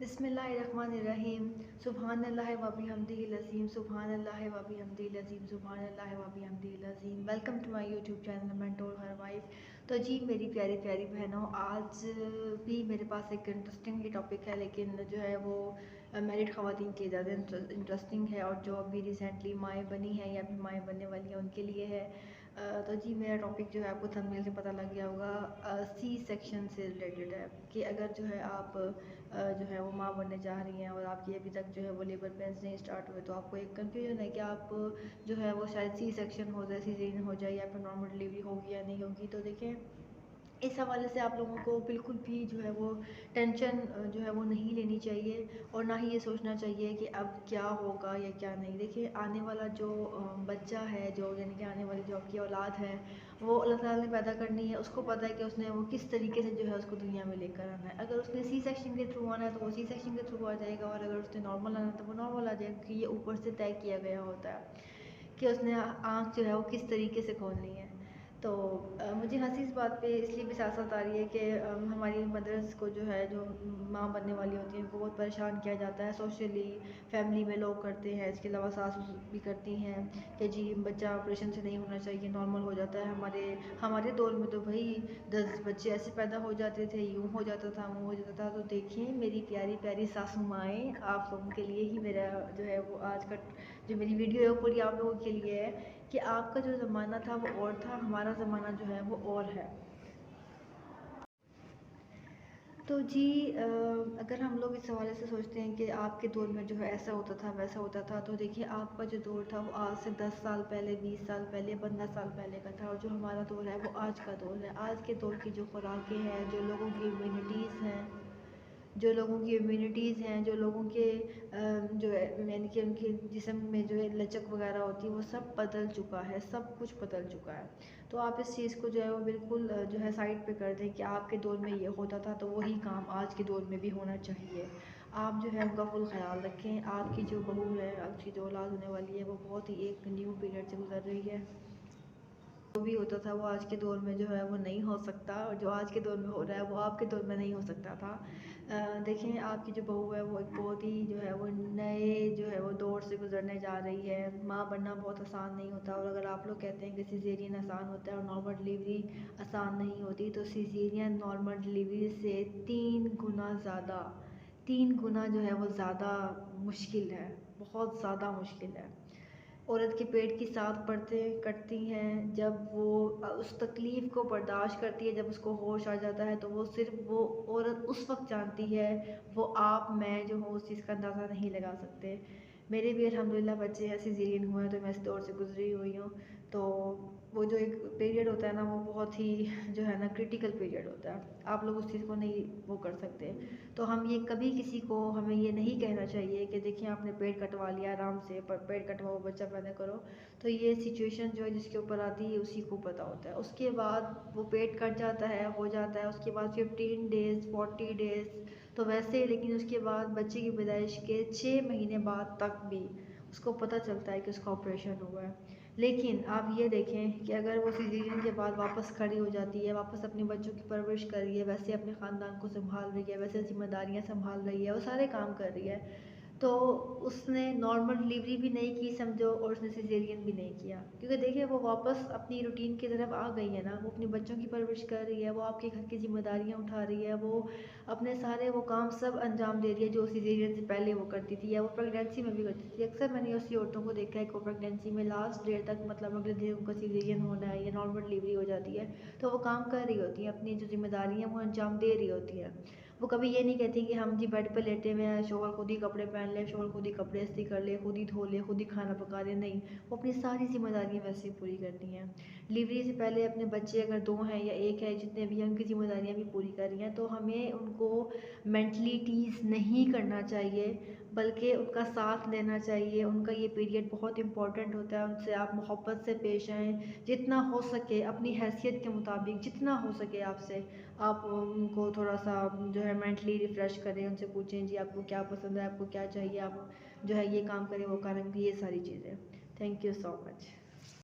बिस्मिल्लाहिर्रहमानिर्रहीम। सुब्हानल्लाहि व बिहम्दिहिल अज़ीम, सुब्हानल्लाहि व बिहम्दिहिल अज़ीम, सुब्हानल्लाहि व बिहम्दिहिल अज़ीम। Welcome to my YouTube channel mentor her wife. तो जी मेरी प्यारी प्यारी बहनों, आज भी मेरे पास एक इंटरेस्टिंग ही टॉपिक है, लेकिन जो है वो मैरिड ख़वातीन के ज़्यादा इंटरेस्टिंग है, और जो अभी रिसेंटली माएँ बनी हैं या फिर माएँ बनने वाली हैं उनके लिए है। तो जी मेरा टॉपिक जो है आपको थंबनेल से पता लग गया होगा, सी सेक्शन से रिलेटेड है कि अगर जो है आप जो है वो माँ बनने जा रही हैं और आपकी अभी तक जो है वो लेबर पेन्स नहीं स्टार्ट हुए, तो आपको एक कन्फ्यूजन है कि आप जो है वो शायद सी सेक्शन हो जाए, सीज़ेरियन हो जाए, या फिर नॉर्मल डिलीवरी होगी या नहीं होगी। तो देखें, इस हवाले से आप लोगों को बिल्कुल भी जो है वो टेंशन जो है वो नहीं लेनी चाहिए, और ना ही ये सोचना चाहिए कि अब क्या होगा या क्या नहीं। देखिए, आने वाला जो बच्चा है, जो यानी कि आने वाली जो आपकी औलाद है, वो अल्लाह ताला ने पैदा करनी है। उसको पता है कि उसने वो किस तरीके से जो है उसको दुनिया में लेकर आना है। अगर उसने सी सेक्शन के थ्रू आना है तो वो सी सेक्शन के थ्रू आ जाएगा, और अगर उसने नॉर्मल आना है तो वो नॉर्मल आ जाएगा, क्योंकि ये ऊपर से तय किया गया होता है कि उसने आँख जो है वो किस तरीके से खोलनी है। तो मुझे हंसी इस बात पे इसलिए भी साथ साथ आ रही है कि हमारी मदर्स को जो है, जो माँ बनने वाली होती हैं, उनको बहुत परेशान किया जाता है सोशली। फैमिली में लोग करते हैं, इसके अलावा सास भी करती हैं कि जी बच्चा ऑपरेशन से नहीं होना चाहिए, नॉर्मल हो जाता है। हमारे हमारे दौर में तो भाई 10 बच्चे ऐसे पैदा हो जाते थे, यूँ हो जाता था, वो हो जाता था। तो देखिए मेरी प्यारी प्यारी सासू माएँ, आप लोगों के लिए ही मेरा जो है वो आज का जो मेरी वीडियो है वो पूरी आप लोगों के लिए है कि आपका जो ज़माना था वो और था, हमारा ज़माना जो है वो और है। तो जी अगर हम लोग इस हवाले से सोचते हैं कि आपके दौर में जो है ऐसा होता था वैसा होता था, तो देखिए आपका जो दौर था वो आज से 10 साल पहले, 20 साल पहले, 15 साल पहले का था, और जो हमारा दौर है वो आज का दौर है। आज के दौर की जो खुराकें हैं, जो लोगों की इम्यूनिटीज़ हैं, जो लोगों के जो है यानी कि उनके जिस्म में जो है लचक वगैरह होती है, वो सब बदल चुका है, सब कुछ बदल चुका है। तो आप इस चीज़ को जो है वो बिल्कुल जो है साइड पे कर दें कि आपके दौर में ये होता था तो वही काम आज के दौर में भी होना चाहिए। आप जो है उनका फुल ख्याल रखें। आपकी जो बहू है, आपकी जो औलाद होने वाली है, वो बहुत ही एक न्यू पीरियड से गुजर रही है। जो भी होता था वो आज के दौर में जो है वो नहीं हो सकता, और जो आज के दौर में हो रहा है वो आपके दौर में नहीं हो सकता था। देखें, आपकी जो बहू है वो एक बहुत ही जो है वो नए जो है वो दौर से गुजरने जा रही है। माँ बनना बहुत आसान नहीं होता, और अगर आप लोग कहते हैं कि सिजेरियन आसान होता है और नॉर्मल डिलीवरी आसान नहीं होती, तो सिजेरियन नॉर्मल डिलीवरी से 3 गुना जो है वो ज़्यादा मुश्किल है, बहुत ज़्यादा मुश्किल है। औरत के पेट की 7 परतें कटती हैं। जब वो उस तकलीफ़ को बर्दाश्त करती है, जब उसको होश आ जाता है, तो वो सिर्फ़ वो औरत उस वक़्त जानती है। वो आप मैं जो हूँ उस चीज़ का अंदाज़ा नहीं लगा सकते। मेरे भी अल्हम्दुलिल्लाह बच्चे हैं, सिज़ेरियन हुए हैं, तो मैं इस दौर से गुज़री हुई हूँ। तो वो जो एक पीरियड होता है ना, वो बहुत ही जो है ना क्रिटिकल पीरियड होता है। आप लोग उस चीज़ को नहीं वो कर सकते। तो हम ये कभी किसी को हमें ये नहीं कहना चाहिए कि देखिए आपने पेट कटवा लिया, आराम से पर पेट कटवाओ, बच्चा पैदा करो। तो ये सिचुएशन जो है जिसके ऊपर आती है उसी को पता होता है। उसके बाद वो पेट कट जाता है, हो जाता है, उसके बाद 15 डेज़, 40 डेज़ तो वैसे, लेकिन उसके बाद बच्चे की पैदाइश के 6 महीने बाद तक भी उसको पता चलता है कि उसका ऑपरेशन हुआ है। लेकिन आप ये देखें कि अगर वो सिजेरियन के बाद वापस खड़ी हो जाती है, वापस अपने बच्चों की परवरिश कर रही है, वैसे अपने ख़ानदान को संभाल रही है, वैसे ज़िम्मेदारियाँ संभाल रही है, वो सारे काम कर रही है, तो उसने नॉर्मल डिलीवरी भी नहीं की समझो, और उसने सिजेरियन भी नहीं किया, क्योंकि देखिए वो वापस अपनी रूटीन की तरफ आ गई है ना। वो अपने बच्चों की परवरिश कर रही है, वो आपके घर की ज़िम्मेदारियाँ उठा रही है, वो अपने सारे वो काम सब अंजाम दे रही है जो सिजेरियन से पहले वो करती थी, या वो प्रेगनेंसी में भी करती थी। अक्सर मैंने ऐसी औरतों को देखा है कि वो प्रेगनेंसी में लास्ट डेट तक, मतलब अगले दिन उनका सिजेरियन होना है या नॉर्मल डिलीवरी हो जाती है, तो वो काम कर रही होती हैं, अपनी जो जिम्मेदारी हैं वो अंजाम दे रही होती हैं। वो कभी ये नहीं कहती कि हम जी बेड पे लेटे हुए हैं, शोहर खुद ही कपड़े पहन ले, शोहर खुद ही कपड़े इस्त्री कर ले, खुद ही धो ले, खुद ही खाना पका ले। नहीं, वो अपनी सारी जिम्मेदारियाँ वैसे ही पूरी करती हैं। डिलीवरी से पहले अपने बच्चे अगर 2 हैं या 1 है, जितने भी हैं, उनकी जिम्मेदारियाँ भी पूरी कर रही हैं, तो हमें उनको मेंटली टीज़ नहीं करना चाहिए, बल्कि उनका साथ लेना चाहिए। उनका ये पीरियड बहुत इंपॉर्टेंट होता है, उनसे आप मोहब्बत से पेश आएँ, जितना हो सके अपनी हैसियत के मुताबिक, जितना हो सके आपसे आप उनको थोड़ा सा जो है मेंटली रिफ़्रेश करें। उनसे पूछें जी आपको क्या पसंद है, आपको क्या चाहिए, आप जो है ये काम करें, वो करें, ये सारी चीज़ें। Thank you so much.